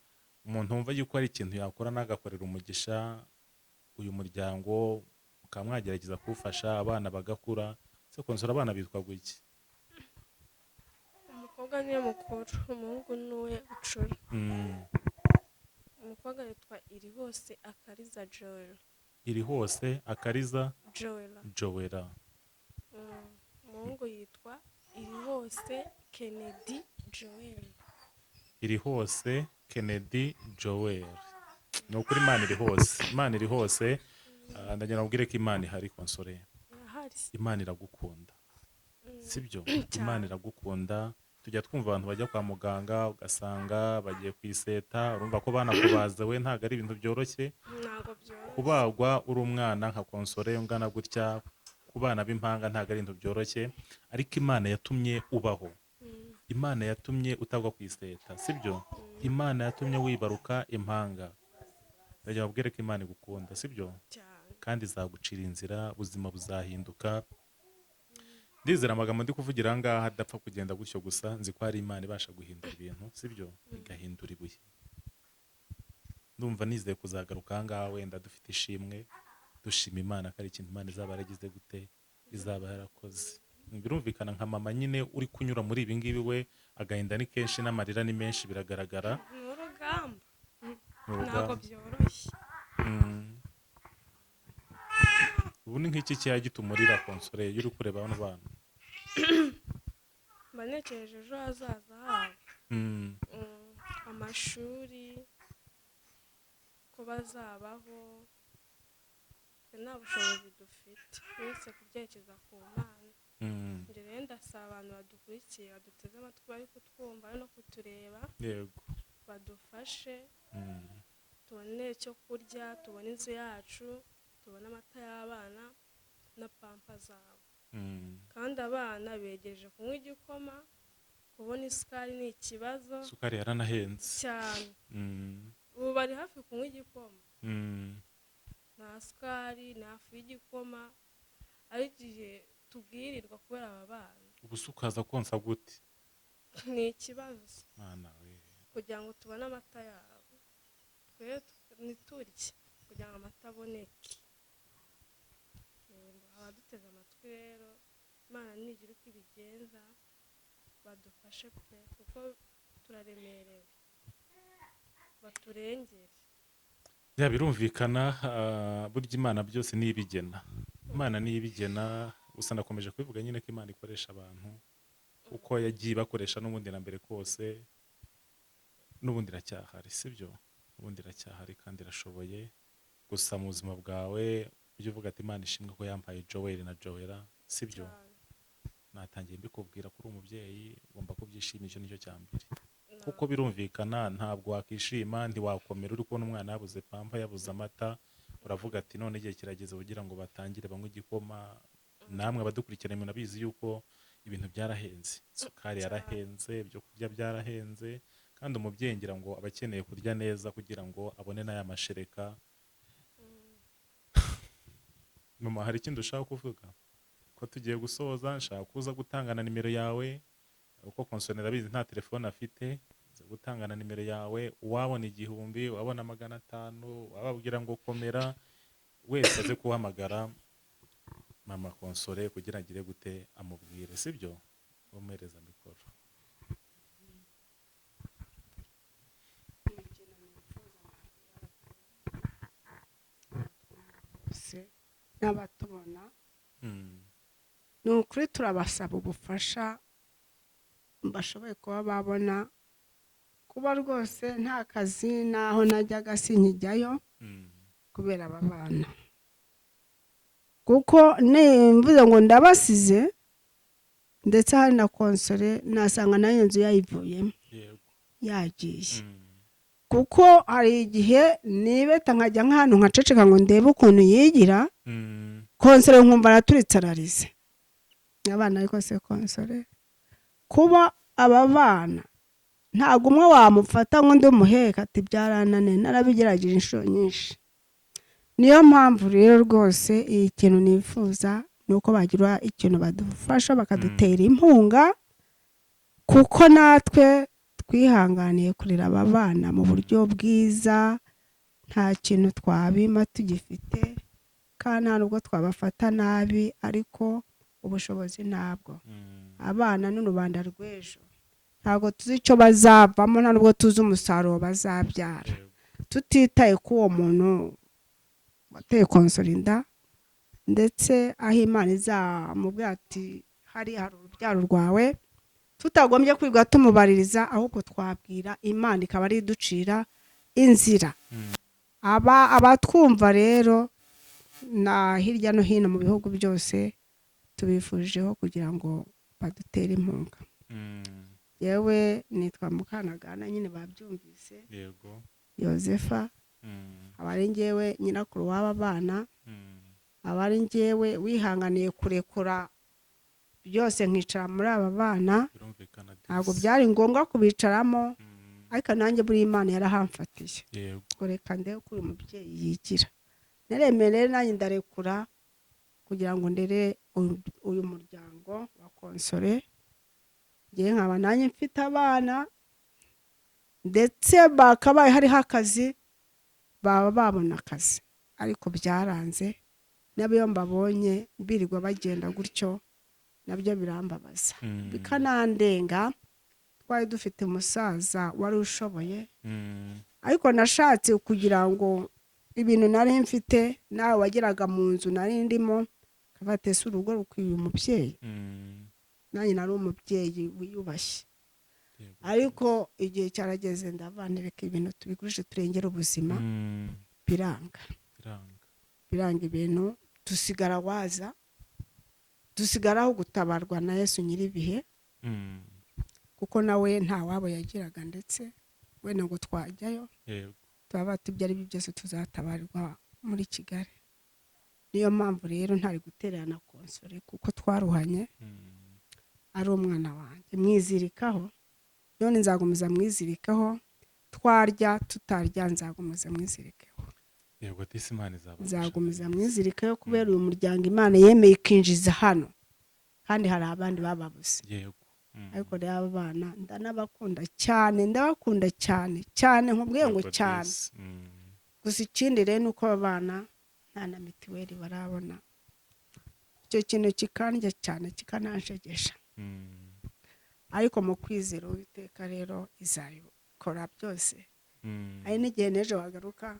umuntu wumva yuko hari ikintu yakora n'agakorera umugisha uyu muryango, mukaba mwagerageza kuwufasha abana bagakura. Se konsora abana bitwa guki? umukobwa niwe mukuru, umuhungu niwe ucura. Umukobwa yitwa Irihose Akariza Joel. Irihose Akariza Joel. Umuhungu yitwa Irihose Kennedy Joel. Irihose Kennedy Joel. Ni ukuri Imana iri hose, Imana iri hose. Ndagira nabwire ko Imana ihari konsore. Irahari. Imana iragukunda, sibyo? Imana iragukunda. Tujya twumva abantu bajya kwa muganga ugasanga bagiye kwiseta, urumva ko banakubaza we ntabwo ari ibintu byoroshye. Ntabwo byoroshye. Kubagwa uri umwana nka konsore ungana gutya, ku bana b'impanga ntabwo ari ibintu byoroshye, ariko Imana yatumye ubaho, Imana yatumye utagwa kwiseta, sibyo? Imana yatumye wibaruka impanga. Ndagira babwire ko Imana igukunda, sibyo? Kandi izagucira inzira, ubuzima buzahinduka. Ndizera amagambo ndi kuvugira aha ngaha adapfa kugenda gutyo gusa, nzi ko hari Imana ibasha guhindura ibintu, sibyo? Igahindura ibuye. Ndumva nizeye kuzagaruka aha ngaha wenda dufite ishimwe, dushima Imana ko ari ikintu Imana izaba yaragize gute, izaba yarakoze. Birumvikana nka mama nyine uri kunyura muri ibi ngibi, we agahinda ni kenshi n'amarira ni menshi, biragaragara. Ni urugamba. Ntabwo byoroshye. Ubu ni nk'iki cyaha gitumurira konsore iyo uri kureba bano bana? Mba ntekereje ejo hazaza habo, amashuri ko bazabaho, nta bushobozi dufite uretse kubyerekeza ku Mana. Njye rero ndasaba abantu badukurikiye, baduteze amatwi, bari kutwumva no kutureba, yego, badufashe tubone icyo kurya, tubone inzu yacu, tubona amata y'abana na pampa zabo. Kandi abana begereje kunywa igikoma, kubona isukari ni ikibazo. Isukari yaranahenze cyane. Ubu bari hafi kunywa igikoma, nta sukari, nta fu y'igikoma, ari igihe tubwirirwa kubera aba bana. Ubu se ukaza konsa gute? Ni ikibazo Mwana we, kugira ngo tubone amata yabo, twe niturye kugira ngo amata aboneke. Abaduteze amatwi rero, Imana nigira uko ibigenza, badufashe pe, kuko turaremerewe, baturengere. ya birumvikana. Burya Imana byose ni ibigena, Imana ni ibigena. Gusa nakomeje kubivuga nyine ko Imana ikoresha abantu uko yagiye bakoresha n'ubundi na mbere kose, n'ubundi iracyahari, sibyo? N'ubundi iracyahari kandi irashoboye. Gusa mu buzima bwawe ujye uvuga ati Imana ishimwe ko yampaye Joel na Joella, sibyo? Natangiye mbikubwira ko uri umubyeyi, ugomba kubyishimisha, nicyo cya mbere. Kuko birumvikana ntabwo wakishima, ntiwakomera uri kubona umwana yabuze pampa, yabuze amata, uravuga ati none igihe kirageze kugira ngo batangire banywe igikoma. Namwe abadukurikiranye munabizi yuko ibintu byarahenze, isukari yarahenze, ibyo kurya byarahenze, kandi umubyeyi ngira ngo aba akeneye kurya neza kugira ngo abone n'aya mashereka. Mama, hari ikindi ushaka kuvuga? Ko tugiye gusoza, nshaka kuza gutangana nimero yawe, uko konsonera abizi nta telefone afite, gutangana nimero yawe, uwabona 1000, uwabona 500, wababwira ngo komera, wese aze kuhamagara mama konsore kugira ngire gute amubwire, sibyo? Umuhereza mikoro. N'abatubona ni ukuri turabasaba ubufasha bashoboye kuba babona, kuba rwose nta kazi naho najyaga sinkijyayo kubera aba bana, kuko mvuze ngo ndabasize ndetse hari na konsore nasanga nayo nzu yayivuyemo yagiye. kuko hari igihe nibeta nkajya nk'ahantu nkaceceka ngo ndebe ukuntu yigira konsore nkumva araturitse ararize abana ariko se konsore kuba aba bana ntabwo umwe wamufata ngo undi umuheka ati byarananiye narabigerageje inshuro nyinshi. Niyo mpamvu rero rwose iyi kintu nifuza ni uko bagira ikintu badufasha bakadutera inkunga, kuko natwe twihanganiye kurera aba bana mu buryo bwiza, nta kintu twabima tugifite kandi nta nubwo twabafata nabi, ariko ubushobozi ntabwo. Abana ni rubanda rw'ejo, ntabwo tuzi icyo bazavamo, nta nubwo tuzi umusaruro bazabyara, tutitaye ko uwo muntu wateye konsora inda ndetse aho Imana izamubwira ati hari urubyaro rwawe, tutagombye kwiga tumubaririza, ahubwo twabwira Imana ikaba ari iducira inzira. Abatwumva rero na hirya no hino mu bihugu byose tubifujeho kugira ngo badutere inkunga. Yewe nitwa Mukanagana, nyine babyumvise, yego Yosefa, abari njyewe nyirakuru w'aba bana, abari njyewe wihanganiye kurekura byose nkicara muri aba bana, ntabwo byari ngombwa kubicaramo, ariko nanjye buri Imana yarahamfatiye. Yego, reka ndebe ko uyu mubyeyi yigira, naremere nanjye ndarekura kugira ngo ndere uyu muryango wa konsore. Ngiye nkaba nanjye mfite abana ndetse bakabaye hariho akazi, baba babona akazi, ariko byaranze. Nabyo mbabonye birirwa bagenda gutyo nabyo birambabaza, bikanandenga. Twari dufite umusaza wari ushoboye, ariko nashatse kugira ngo ibintu nari mfite nawe wageraga mu nzu nari ndimo kabatese urugo rukwiye umubyeyi. Nanjye nari umubyeyi wiyubashye, ariko igihe cyarageze ndavanireka ibintu tubigurije turengera ubuzima, biranga ibintu, dusigara waza, dusigaraho gutabarwa na Yesu nyiribihe, kuko nawe nta wabo yagiraga, ndetse wenda ngo twajyayo twaba tubyo ari byo byose tuzatabarirwa muri Kigali. Niyo mpamvu rero ntari gutererana konsore, kuko twaruhanye, ari umwana wanjye, mwizirikaho. None nzagumiza mwizirikaho, twarya tutarya nzagumiza mwizirikeho. Yego, Imana nzagumiza mwizirikeho, kubera uyu muryango Imana yemeye ikinjiza hano, kandi hari abandi bababuze. Yego, ariko rero aba bana ndanabakunda cyane, ndabakunda cyane cyane, nkubwiye ngo cyane. Gusa ikindi rero ni uko aba bana nta na mitiweli barabona. Icyo kintu kikandya cyane, kikananshegesha. Ariko mu kwizera Uwiteka rero izabikora byose. Hari n'igihe n'ejo wagaruka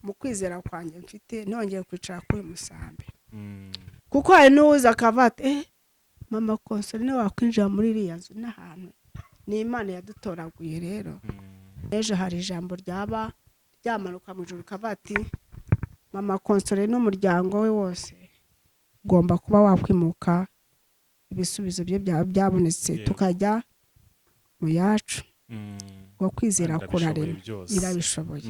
mu kwizera kwanjye mfite nongeye kwicara kuri musambi, kuko hari n'uza akavuga ati mama konsore niwe wakwinjira muri iriya nzu n'ahantu. Ni Imana yadutoraguye rero. Ejo hari ijambo ryaba ryamanuka mu ijuru rikavuga ati mama konsore n'umuryango we wose ugomba kuba wakwimuka, ibisubizo bye byabonetse, tukajya mu yacu. Ngo kwizera kurarema, irabishoboye.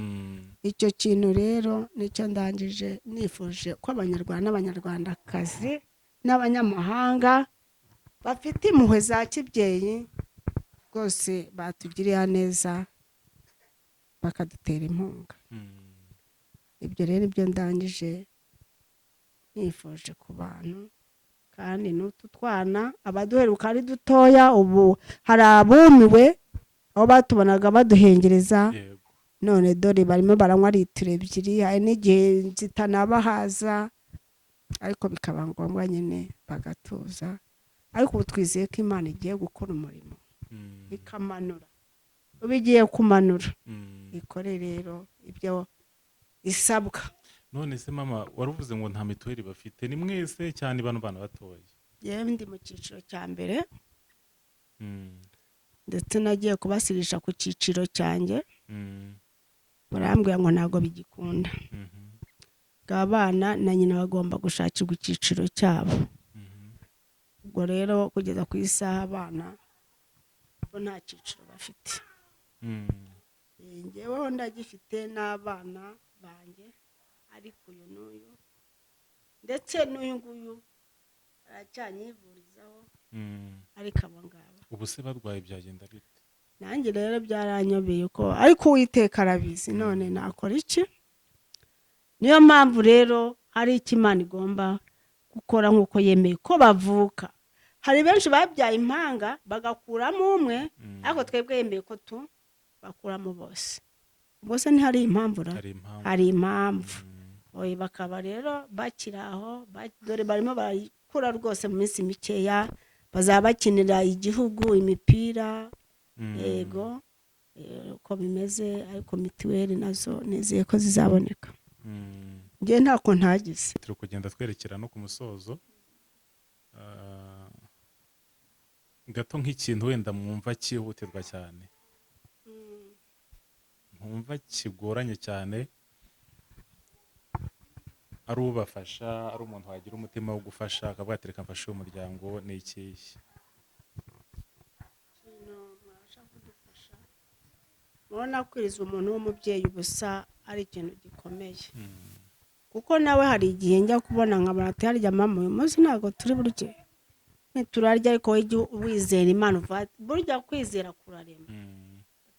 Icyo kintu rero nicyo ndangije nifuje ko Abanyarwanda n'Abanyarwandakazi n'abanyamahanga bafite impuhwe za kibyeyi rwose batugiriye neza, bakadutera inkunga. Ibyo rero ibyo ndangije nifuje ku bantu, kandi n'utu twana abaduheruka ari dutoya, ubu hari abumiwe aho batubonaga baduhengereza, none dore barimo baranywa litiro 2. Hari n'igihe zitanabahaza, ariko bikaba ngombwa nyine bagatuza. Ariko ubu twizeye ko Imana igiye gukora umurimo, ikamanura, ubigiye kumanura, ikore rero ibyo isabwa. None se mama, waruvuze ngo nta mituweli bafite, ni mwese cyane bano bana batoye? Yewe ndi mu cyiciro cya mbere, ndetse nagiye kubasirisha ku cyiciro cyanjye, barambwira ngo ntabwo bigikunda, abana na nyina bagomba gushakirwa icyiciro cyabo. Ubwo rero kugeza ku isaha abana bo nta cyiciro bafite. ngeweho ndagifite n'abana banjye ariko uyu n'uyu ndetse n'uyu nguyu aracyanyivurizaho ariko aba ngaba ubu se barwaye byagenda bite? nanjye rero byaranyobeye ko ariko Uwiteka arabizi none nakora iki? Niyo mpamvu rero hari icyo Imana igomba gukora nk'uko yemeye ko bavuka. Hari benshi babyaye impanga bagakuramo umwe ariko twebwe yemeye ko bakuramo bose. Bose ntihari impamvu ra? Hari impamvu. Oye bakaba rero bakiri aho dore barimo barakura rwose mu minsi mikeya bazaba bakinira igihugu imipira yego uko bimeze ariko mituweli nazo nizeye ko zizaboneka. Ngiye ntako ntagize. Turi kugenda twerekera no ku musozo gato nk'ikintu wenda mwumva cyihutirwa cyane mwumva kigoranye cyane ari ubafasha ari umuntu wagira umutima wo gufasha akavuga ati reka mfashe uyu muryango ni ikihe? Mubona kwiriza umuntu w'umubyeyi ubusa ari ikintu gikomeye kuko nawe hari igihe njya kubona nkabona ati harya mama uyu munsi ntabwo turi burye turarya ariko wizera Imana burya kwizera kurarema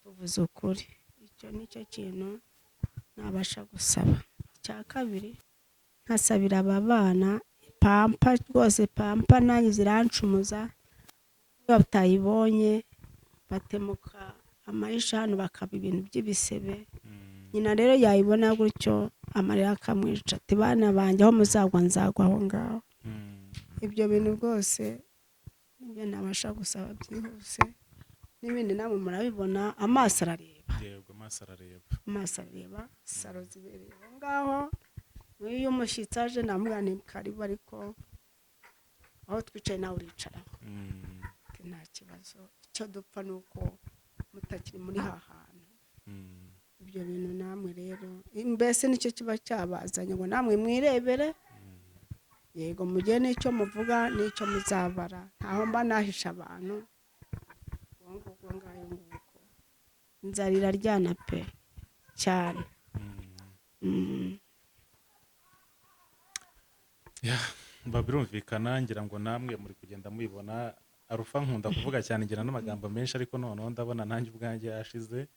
tuvuze ukuri. Icyo nicyo kintu nabasha gusaba. Icya kabiri nkasabira aba bana pampa rwose pampa nanjye zirancumuza iyo batayibonye batemuka amayisha hano bakaba ibintu by'ibisebe. Nyina rero yayibona gutyo amarira akamwica ati bana banjye aho muzagwa nzagwa aho ngaho. Ibyo bintu rwose nibyo nabasha gusaba byihuse n'ibindi namwe murabibona amaso arareba. Yego amaso arareba saro zibereye aho ngaho. Iyo umushyitsi aje namubwira ni karibu ariko aho twicaye nawe uricaraho nta kibazo. Icyo dupfa ni uko mutakiri muri ha hantu. Ibyo bintu namwe rero mbese nicyo kiba cyabazanye ngo namwe mwirebere. Yego mugire n'icyo muvuga n'icyo muzabara ntaho mba nahisha abantu ngo ngayo nguko nzarira ryana pe cyane. Birumvikana ngira ngo namwe muri kugenda mubibona Arufa nkunda kuvuga cyane ngira n'amagambo menshi ariko noneho ndabona nanjye ubwanjye yashize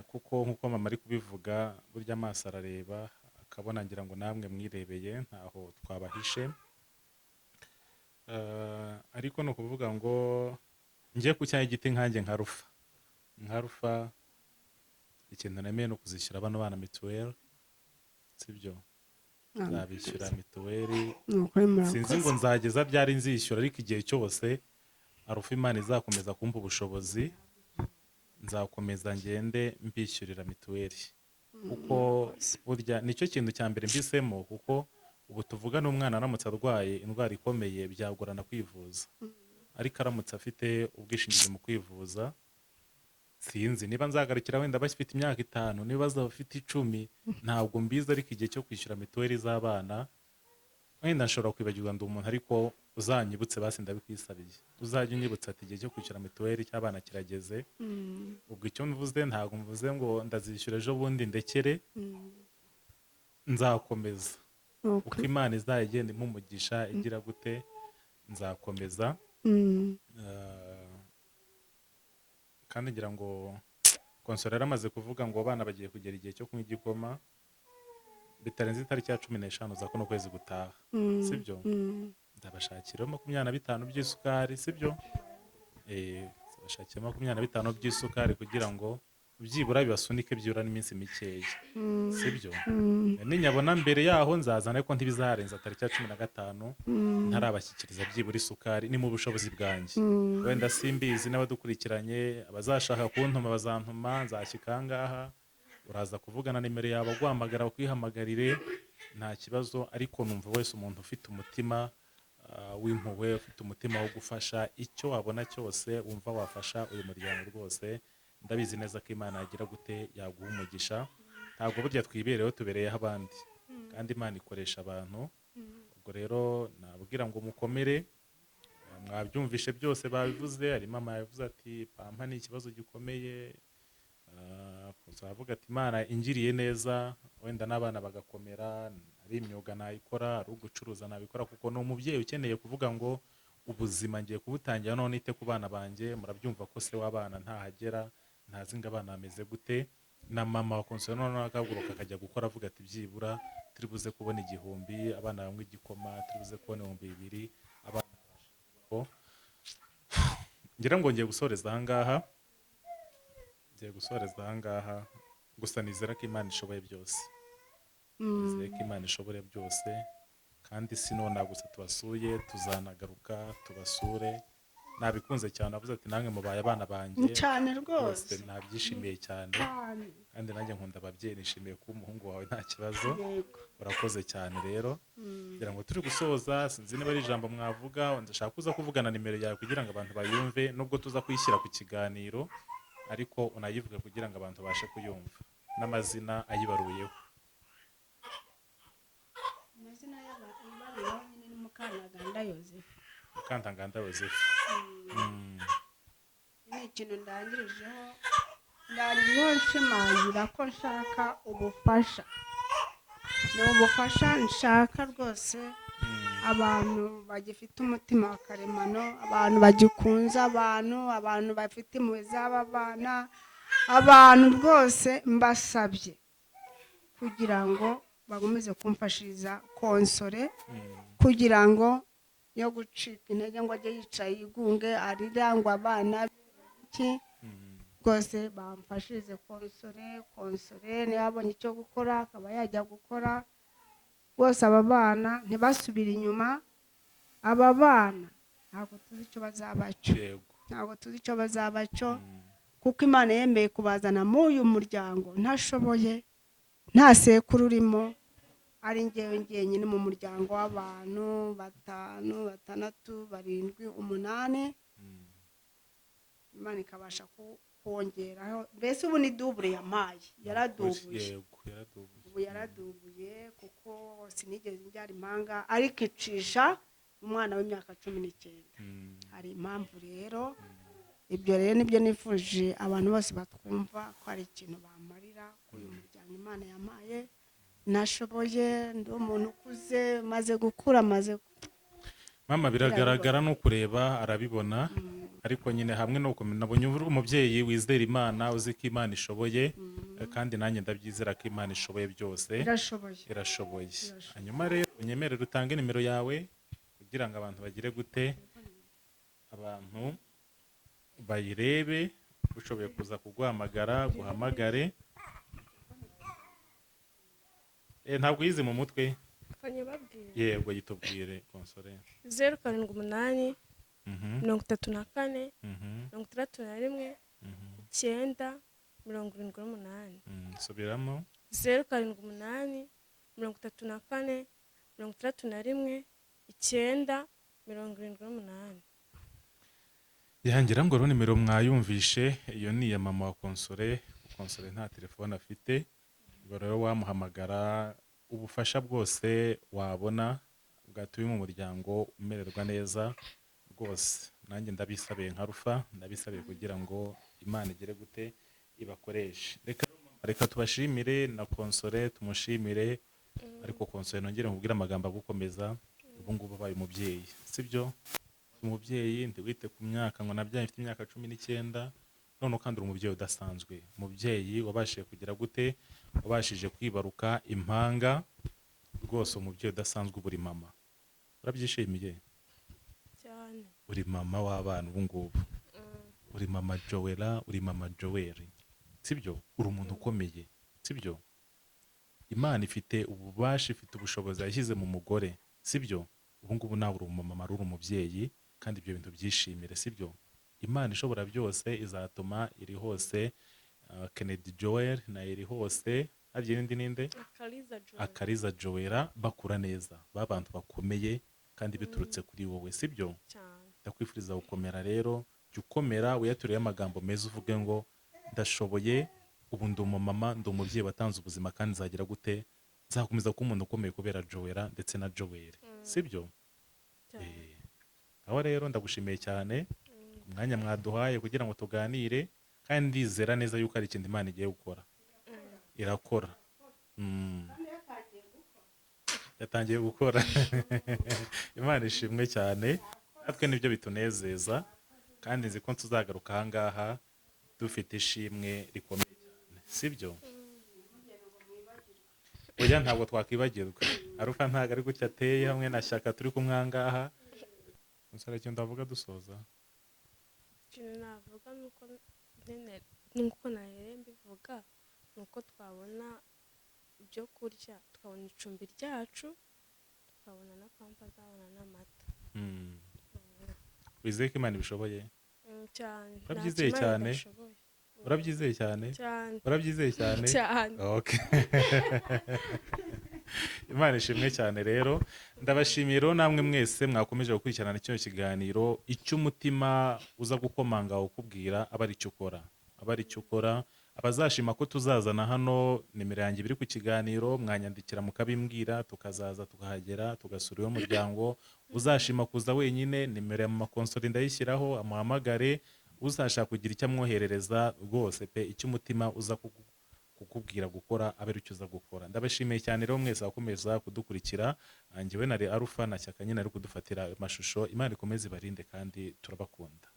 kuko nkuko mama ari kubivuga burya amaso arareba akabona ngira ngo namwe mwirebeye ntaho twabahishe. Ariko no kuvuga ngo ngiye ku cyayi giti nkanjye nka Rufa ikintu nemeye no kuzishyura bano bana mituweli sibyo nzabishyura mituweli sinzi ngo nzageza byari nzishyura ariko igihe cyose Arufa Imana izakomeza kumpa ubushobozi nzakomeza ngende mbishyurira mituweli kuko burya nicyo kintu cya mbere mbisemo kuko ubu tuvuga n'umwana aramutse arwaye indwara ikomeye byagorana kwivuza ariko aramutse afite ubwishingizi mu kwivuza sinzi niba nzagarukira wenda bafite imyaka 5 niba bafite 10 ntabwo mbiza ariko igihe cyo kwishyura mituweli z'abana wenda nshobora kwibagirwa ndi umuntu ariko uzanyibutse basi ndabikwisabiye uzajya unyibutsa ati igihe cyo kwishyura mituweli cy'abana kirageze. Ubwo icyo mvuze ntabwo mvuze ngo ndazishyura ejo bundi ndekere nzakomeza uko Imana izagenda impumugisha igira gute nzakomeza. Kandi ngira ngo konsolera amaze kuvuga ngo abana bagiye kugera igihe cyo kunywa igikoma bitarenze itariki ya 15 za kuno kwezi gutaha sibyo ndabashakira 25 by'isukari sibyo bashakira 25 by'isukari kugira ngo byibura bibasunike byura n'iminsi mikeya sibyo ninyabona mbere yaho nzazana ariko ntibizarenza tariki ya 15 ntarabashyikiriza byibura isukari ni mu bushobozi bwanjye wenda simbizi n'abadukurikiranye abazashaka kuntuma bazantuma nzashikangaha uraza kuvugana nimero yawe guhamagara ukihamagarire nta kibazo ariko numva wese umuntu ufite umutima w'impuhwe ufite umutima wo gufasha icyo wabona cyose wumva wafasha uyu muryango rwose ndabizi neza ko Imana yagira gute yaguha umugisha ntabwo burya twibereyeho tubereyeho abandi kandi Imana ikoresha abantu. Ubwo rero nabwira ngo mukomere mwabyumvishe byose babivuze ari mama yavuze ati pampa ni ikibazo gikomeye uzavuga ati Imana ingiriye neza wenda n'abana bagakomera, ari imyuga nayikora, ari ugucuruza nabikora, kuko ni umubyeyi ukeneye kuvuga ngo ubuzima ngiye kubutangira none ite ku bana banjye. Murabyumva ko se w'abana ntahagera, ntazi ngo abana bameze gute, na mama wa Consolé noneho akahaguruka akajya gukora avuga ati byibura turi buze kubona 1000, abana banywa igikoma, turi buze kubona 2000, abana babasha kubaho. Ngira ngo ngiye gusoreza ahangaha, gusa nizera ko Imana ishoboye byose. Nizeye ko Imana ishobora byose, kandi sinona gusa tubasuye, tuzanagaruka tubasure. Nabikunze cyane, avuze ati namwe mubaye abana banjye cyane rwose, nabyishimiye cyane, kandi nanjye nkunda ababyeyi, nishimiye ko umuhungu wawe nta kibazo. Urakoze cyane rero. Kugira ngo turi gusoza, sinzi niba ari ijambo mwavuga, ndashaka kuza kuvugana nimero yawe kugira ngo abantu bayumve, nubwo tuza kuyishyira ku kiganiro, ariko unayivuge kugira ngo abantu babashe kuyumva, n'amazina ayibaruyeho. amazina y'abaruyeho nyine ni Mukantaganda Yozefu. Mukantaganda Yozefu. Ni ikintu ndangirijeho nshimangira ko nshaka ubufasha. Ni ubufasha nshaka rwose, abantu bagifite umutima wa karemano, abantu bagikunze abantu bafite impuhwe z'aba bana, abantu rwose mbasabye kugira ngo bagomeze kumfashiriza Consolé, kugira ngo yo gucika intege ngo ajye yicaye yigunge arira ngo abana iki, rwose bamfashirize Consolé niba abonye icyo gukora akaba yajya gukora. Rwose aba bana ntibasubire inyuma, aba bana ntabwo tuzi icyo bazabacyo, kuko Imana yemeye kubazana muri uyu muryango ntashoboye, nta sekuru urimo, ari njyewe ngenyine mu muryango w'abantu 5, 6, 7, 8, Imana ikabasha kongeraho. Mbese ubu ni double yampaye, yaradubuye, ubu yaradubuye, kuko sinigeze njyara impanga, ariko icisha umwana w'imyaka 19. Hari impamvu rero, ibyo rero nibyo nifuje abantu bose batwumva ko hari ikintu bamarira kuri uyu muryango Imana yampaye. Nashoboye, ndi umuntu ukuze, maze gukura, mama biragaragara no kureba arabibona, ariko nyine hamwe no nabonye umubyeyi wizera Imana, uzi ko Imana ishoboye, kandi nanjye ndabyizera ko Imana ishoboye byose, irashoboye. Hanyuma rero unyemerere utange nimero yawe kugira ngo abantu bagire gute, abantu bayirebe, ushoboye kuza kuguhamagara guhamagare. Ntabwo yize mu mutwe, yego yitubwire Consolé. 078 34 61 978. Subiramo. 078 34 61 978. Yangira ngo rero nimero mwayumvishe, iyo ni iya mama wa Consolé. Consolé nta telefone afite, rero wamuhamagara, ubufasha bwose wabona bwatuye mu muryango umererwa neza rwose. Nanjye ndabisabiye nka Rufa, ndabisabiye kugira ngo Imana igere gute ibakoreshe. Reka tubashimire na Consolé, tumushimire, ariko Consolé nongere nkubwire amagambo agukomeza. Ubu ngubu baye umubyeyi, sibyo? Umubyeyi ndiwite ku myaka, ngo nabyaye mfite imyaka 19, none kandi uri umubyeyi udasanzwe, umubyeyi wabashije kugira gute, wabashije kwibaruka impanga, rwose umubyeyi udasanzwe. Uburi mama, urabyishimiye cyane, uri mama w'abana ubu ngubu, uri mama Joella, uri mama Joel, sibyo? Uri umuntu ukomeye, sibyo? Imana ifite ububasha, ifite ubushobozi yashyize mu mugore, sibyo? Ubu ngubu nawe uri umumama, uri umubyeyi, kandi ibyo bintu byishimire, sibyo? Imana ishobora byose izatuma iri hose, Kennedy Joel na iri hose, hagiye ninde Akariza Joella bakura neza, babantu bakomeye kandi biturutse kuri wowe, sibyo? Ndakwifuriza gukomera rero, jya ukomera, wiyaturire amagambo meza, uvuge ngo ndashoboye, ubu ndi umumama, ndi umubyeyi watanze ubuzima, kandi nzagira gute, nzakomeza kuba umuntu ukomeye kubera Joella ndetse na Joel, sibyo? Aho rero ndagushimiye cyane umwanya mwaduhaye kugira ngo tuganire, kandi ndizera neza yuko ari ikintu Imana igiye gukora, irakora. Yatangiye gukora. Imana ishimwe cyane, natwe nibyo bitunezeza, kandi nzi ko tuzagaruka aha ngaha dufite ishimwe rikomeye cyane, sibyo? Oya, ntabwo twakwibagirwa. Arufa ntabwo ari gutya ateye hamwe na Shyaka turi kumwe aha ngaha. Musore icyo ndavuga dusoza. ikintu navuga nuko nahereye mbivuga nuko twabona ibyo kurya, tukabona icumbi ryacu, tukabona na pampa, zabona n'amata. Wizeye ko Imana ibishoboye? Cyane. Urabyizeye cyane? Urabyizeye cyane? Cyane. Urabyizeye cyane? Cyane. Okay. Imana ishimwe cyane rero. Ndabashimiye rero namwe mwese mwakomeje gukurikirana kino kiganiro. Icyo umutima uza gukomanga ukubwira aba ari cyo ukora. Aba ari cyo ukora. Abazashima ko tuzazana hano nimero yanjye biri ku kiganiro, mwanyandikira mukabimbwira, tukazaza tukahagera tugasura uwo muryango. Uzashima kuza wenyine, nimero ya mama Konsoli ndayishyiraho, amuhamagare. Uzashaka kugira icyo amwoherereza rwose pe, icyo umutima uza kukubwira gukora abe ari cyo uza gukora. Ndabashimiye cyane rero mwese abakomeza kudukurikira. Njyewe nari Arufa na Shyaka nyine ari kudufatira amashusho. Imana ikomeze ibarinde kandi turabakunda.